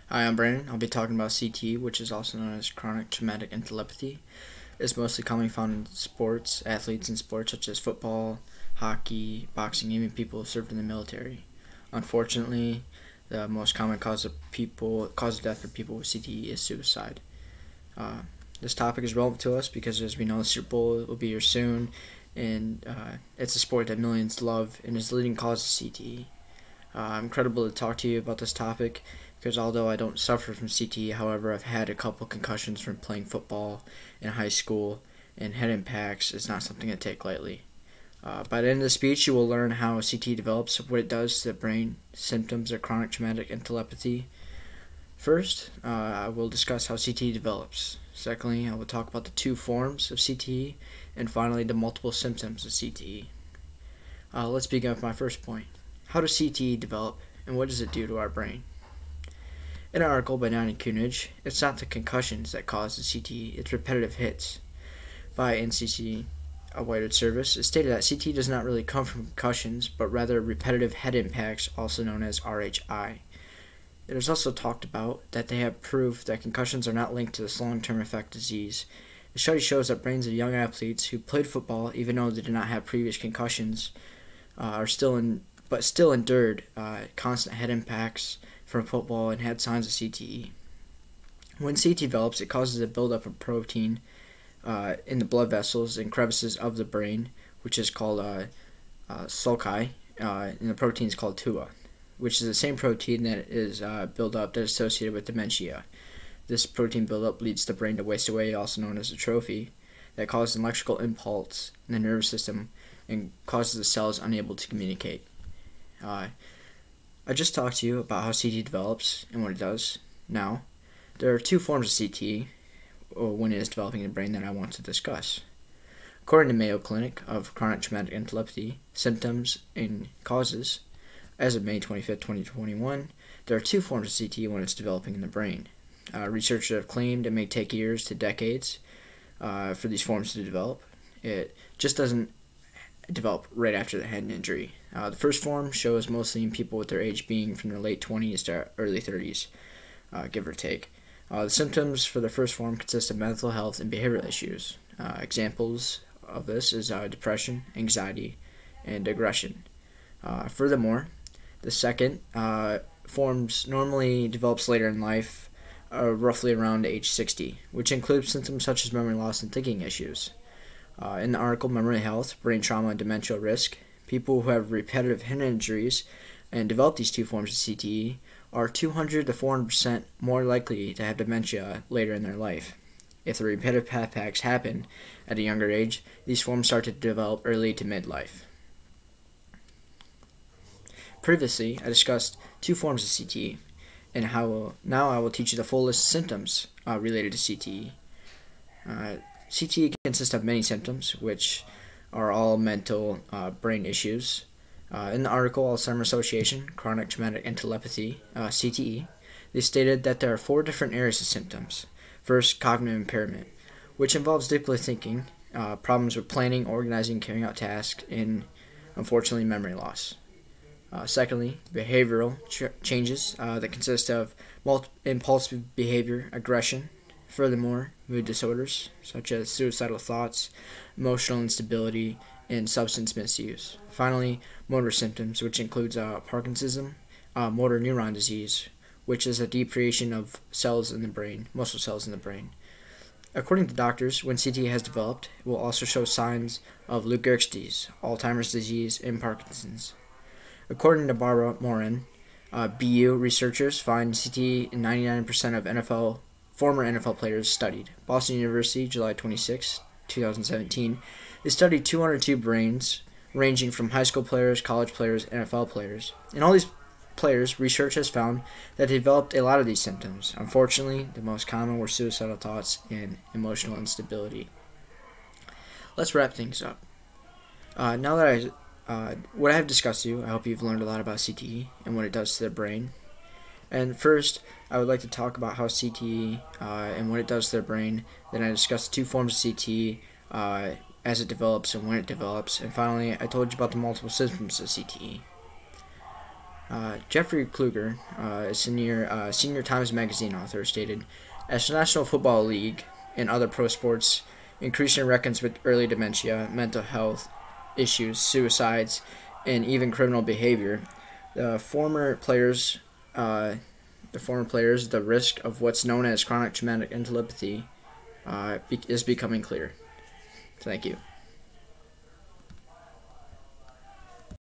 Hi, I'm Brandon. I'll be talking about CTE, which is also known as chronic traumatic encephalopathy. It's mostly commonly found in sports, athletes in sports such as football, hockey, boxing, even people who served in the military. Unfortunately, the most common cause of death for people with CTE is suicide. This topic is relevant to us because, as we know, the Super Bowl will be here soon, and it's a sport that millions love and is the leading cause of CTE. I'm incredible to talk to you about this topic because although I don't suffer from CTE, however, I've had a couple concussions from playing football in high school, and head impacts is not something I take lightly. By the end of the speech, you will learn how CTE develops, what it does to the brain, symptoms of chronic traumatic encephalopathy. First, I will discuss how CTE develops. Secondly, I will talk about the two forms of CTE, and finally, the multiple symptoms of CTE. Let's begin with my first point. How does CTE develop, and what does it do to our brain? In an article by Donnie Kunage, it's not the concussions that cause the CTE, it's repetitive hits. By NCC, a Whited Service, it stated that CTE does not really come from concussions, but rather repetitive head impacts, also known as RHI. It is also talked about that they have proof that concussions are not linked to this long-term effect disease. The study shows that brains of young athletes who played football, even though they did not have previous concussions, still endured constant head impacts from football and had signs of CTE. When CTE develops, it causes a buildup of protein in the blood vessels and crevices of the brain, which is called sulci, and the protein is called TUA, which is the same protein that is buildup that is associated with dementia. This protein buildup leads the brain to waste away, also known as atrophy, that causes an electrical impulse in the nervous system and causes the cells unable to communicate. I just talked to you about how CTE develops and what it does. Now, there are two forms of CTE when it is developing in the brain that I want to discuss. According to Mayo Clinic of Chronic Traumatic Encephalopathy, Symptoms and Causes, as of May 25, 2021, there are two forms of CTE when it's developing in the brain. Researchers have claimed it may take years to decades for these forms to develop. It just doesn't develop right after the head injury. The first form shows mostly in people with their age being from their late 20s to early 30s, give or take. The symptoms for the first form consist of mental health and behavioral issues. Examples of this is depression, anxiety, and aggression. Furthermore, the second forms normally develops later in life, roughly around age 60, which includes symptoms such as memory loss and thinking issues. In the article Memory Health, Brain Trauma and Dementia Risk, people who have repetitive head injuries and develop these two forms of CTE are 200 to 400% more likely to have dementia later in their life. If the repetitive head impacts happen at a younger age, these forms start to develop early to midlife. Previously, I discussed two forms of CTE, and now I will teach you the full list of symptoms related to CTE. CTE consists of many symptoms, which are all mental brain issues. In the article Alzheimer's Association, Chronic Traumatic Encephalopathy, CTE, they stated that there are four different areas of symptoms. First, cognitive impairment, which involves difficulty thinking, problems with planning, organizing, carrying out tasks, and unfortunately memory loss. Secondly, behavioral changes that consist of impulsive behavior, aggression. Furthermore, mood disorders such as suicidal thoughts, emotional instability, and substance misuse. Finally, motor symptoms, which includes Parkinsonism, motor neuron disease, which is a depletion of cells in the brain, muscle cells in the brain. According to doctors, when CTE has developed, it will also show signs of Lou Gehrig's disease, Alzheimer's disease, and Parkinson's. According to Barbara Morin, BU researchers find CTE in 99% of former NFL players studied. Boston University, July 26, 2017, they studied 202 brains ranging from high school players, college players, NFL players. In all these players, research has found that they developed a lot of these symptoms. Unfortunately, the most common were suicidal thoughts and emotional instability. Let's wrap things up. Now that what I have discussed to you, I hope you've learned a lot about CTE and what it does to the brain. And first, I would like to talk about how CTE and what it does to the brain. Then I discussed two forms of CTE as it develops and when it develops. And finally, I told you about the multiple symptoms of CTE. Jeffrey Kluger, a senior Times Magazine author, stated, "As the National Football League and other pro sports increasingly reckons with early dementia, mental health issues, suicides, and even criminal behavior, the former players, the risk of what's known as chronic traumatic encephalopathy is becoming clear." Thank you.